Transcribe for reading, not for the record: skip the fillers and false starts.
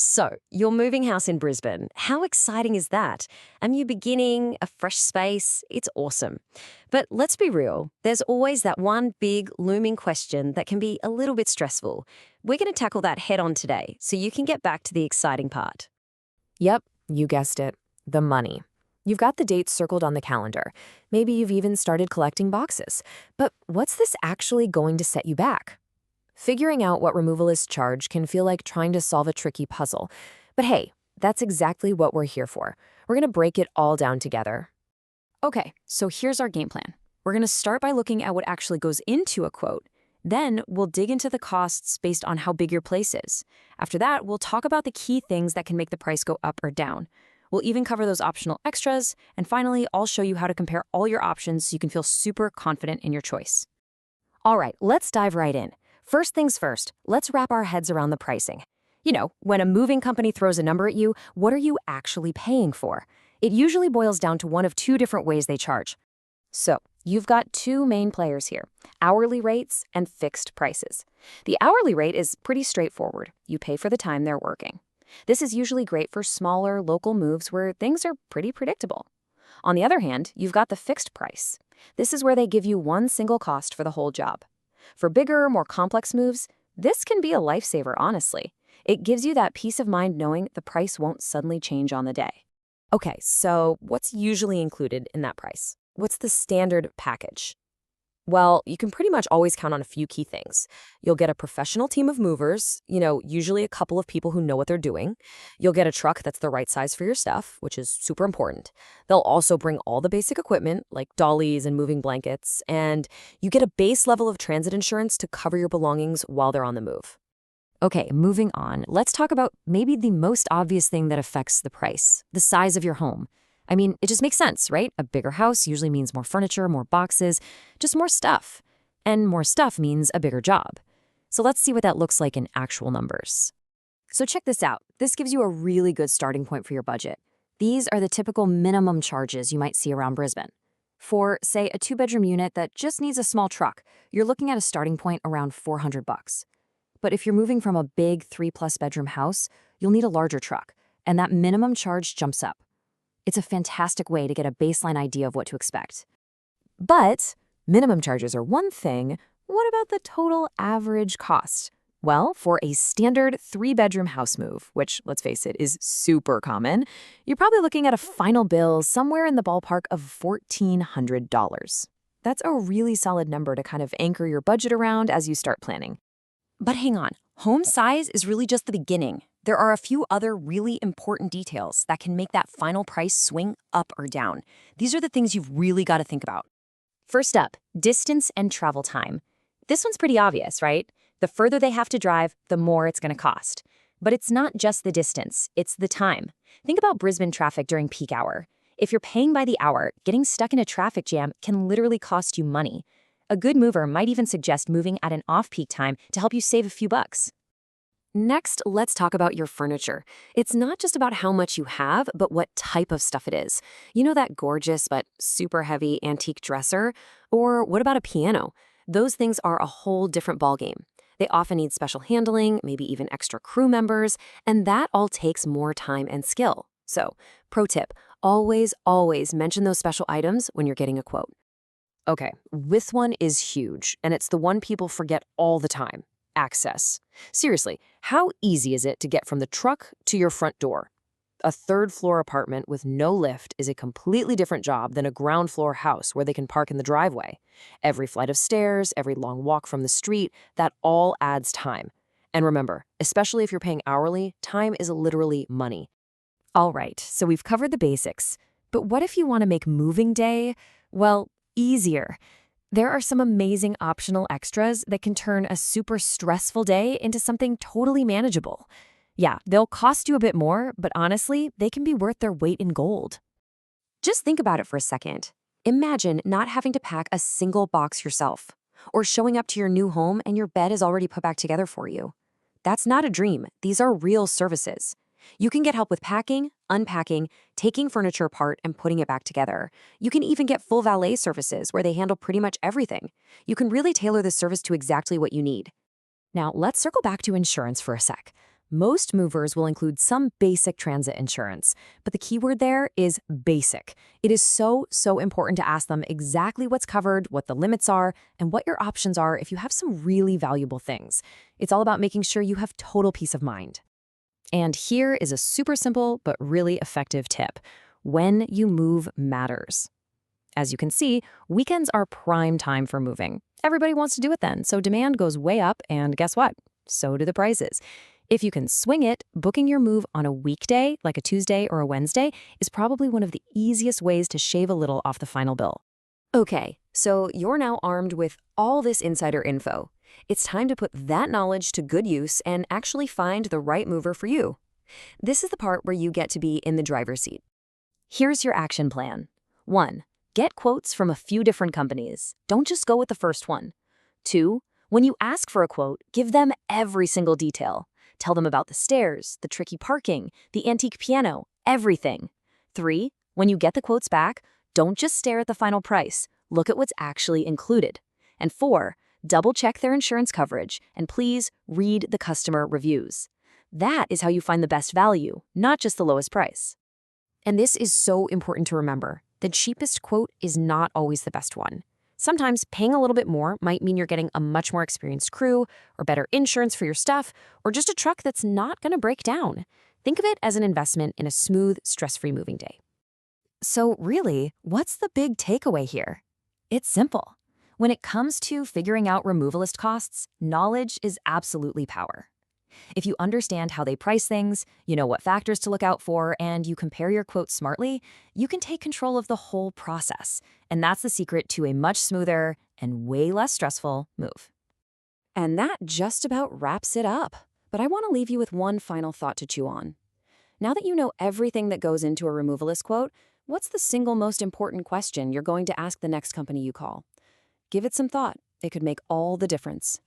So, you're moving house in Brisbane. How exciting is that? A new beginning, a fresh space. It's awesome. But let's be real, there's always that one big looming question that can be a little bit stressful. We're going to tackle that head on today so you can get back to the exciting part. Yep, you guessed it. The money. You've got the dates circled on the calendar. Maybe you've even started collecting boxes. But what's this actually going to set you back? Figuring out what removalists charge can feel like trying to solve a tricky puzzle. But hey, that's exactly what we're here for. We're going to break it all down together. Okay, so here's our game plan. We're going to start by looking at what actually goes into a quote. Then we'll dig into the costs based on how big your place is. After that, we'll talk about the key things that can make the price go up or down. We'll even cover those optional extras. And finally, I'll show you how to compare all your options so you can feel super confident in your choice. All right, let's dive right in. First things first, let's wrap our heads around the pricing. You know, when a moving company throws a number at you, what are you actually paying for? It usually boils down to one of two different ways they charge. So, you've got two main players here, hourly rates and fixed prices. The hourly rate is pretty straightforward. You pay for the time they're working. This is usually great for smaller, local moves where things are pretty predictable. On the other hand, you've got the fixed price. This is where they give you one single cost for the whole job. For bigger, more complex moves, this can be a lifesaver, honestly. It gives you that peace of mind knowing the price won't suddenly change on the day. Okay, so what's usually included in that price? What's the standard package? Well, you can pretty much always count on a few key things. You'll get a professional team of movers, usually a couple of people who know what they're doing. You'll get a truck that's the right size for your stuff, which is super important. They'll also bring all the basic equipment, like dollies and moving blankets, and you get a base level of transit insurance to cover your belongings while they're on the move. Okay, moving on. Let's talk about maybe the most obvious thing that affects the price, the size of your home. I mean, it just makes sense, right? A bigger house usually means more furniture, more boxes, just more stuff. And more stuff means a bigger job. So let's see what that looks like in actual numbers. So check this out. This gives you a really good starting point for your budget. These are the typical minimum charges you might see around Brisbane. For, say, a two-bedroom unit that just needs a small truck, you're looking at a starting point around $400. But if you're moving from a big 3+ bedroom house, you'll need a larger truck, and that minimum charge jumps up. It's a fantastic way to get a baseline idea of what to expect. But minimum charges are one thing. What about the total average cost? Well, for a standard 3-bedroom house move, which, let's face it, is super common, you're probably looking at a final bill somewhere in the ballpark of $1,400. That's a really solid number to kind of anchor your budget around as you start planning. But hang on, home size is really just the beginning. There are a few other really important details that can make that final price swing up or down. These are the things you've really got to think about. First up, distance and travel time. This one's pretty obvious, right? The further they have to drive, the more it's going to cost. But it's not just the distance, it's the time. Think about Brisbane traffic during peak hour. If you're paying by the hour, getting stuck in a traffic jam can literally cost you money. A good mover might even suggest moving at an off-peak time to help you save a few bucks. Next, let's talk about your furniture. It's not just about how much you have, but what type of stuff it is. You know that gorgeous but super heavy antique dresser? Or what about a piano? Those things are a whole different ballgame. They often need special handling, maybe even extra crew members, and that all takes more time and skill. So, pro tip, always mention those special items when you're getting a quote. Okay, this one is huge, and it's the one people forget all the time. Access. Seriously, how easy is it to get from the truck to your front door? A 3rd-floor apartment with no lift is a completely different job than a ground-floor house where they can park in the driveway. Every flight of stairs, every long walk from the street, that all adds time. And remember, especially if you're paying hourly, time is literally money. All right, so we've covered the basics. But what if you want to make moving day, well, easier? There are some amazing optional extras that can turn a super stressful day into something totally manageable. Yeah, they'll cost you a bit more, but honestly, they can be worth their weight in gold. Just think about it for a second. Imagine not having to pack a single box yourself, or showing up to your new home and your bed is already put back together for you. That's not a dream. These are real services. You can get help with packing, unpacking, taking furniture apart, and putting it back together. You can even get full valet services where they handle pretty much everything. You can really tailor this service to exactly what you need. Now, let's circle back to insurance for a sec. Most movers will include some basic transit insurance, but the keyword there is basic. It is so important to ask them exactly what's covered, what the limits are, and what your options are if you have some really valuable things. It's all about making sure you have total peace of mind. And here is a super simple but really effective tip. When you move matters. As you can see, weekends are prime time for moving. Everybody wants to do it then, so demand goes way up, and guess what? So do the prices. If you can swing it, booking your move on a weekday, like a Tuesday or a Wednesday, is probably one of the easiest ways to shave a little off the final bill. Okay, so you're now armed with all this insider info. It's time to put that knowledge to good use and actually find the right mover for you. This is the part where you get to be in the driver's seat. Here's your action plan. 1. Get quotes from a few different companies. Don't just go with the first one. 2. When you ask for a quote, give them every single detail. Tell them about the stairs, the tricky parking, the antique piano, everything. 3. When you get the quotes back, don't just stare at the final price. Look at what's actually included. And 4. Double-check their insurance coverage, and please read the customer reviews. That is how you find the best value, not just the lowest price. And this is so important to remember. The cheapest quote is not always the best one. Sometimes paying a little bit more might mean you're getting a much more experienced crew, or better insurance for your stuff, or just a truck that's not going to break down. Think of it as an investment in a smooth, stress-free moving day. So really, what's the big takeaway here? It's simple. When it comes to figuring out removalist costs, knowledge is absolutely power. If you understand how they price things, you know what factors to look out for, and you compare your quotes smartly, you can take control of the whole process. And that's the secret to a much smoother and way less stressful move. And that just about wraps it up. But I want to leave you with one final thought to chew on. Now that you know everything that goes into a removalist quote, what's the single most important question you're going to ask the next company you call? Give it some thought. It could make all the difference.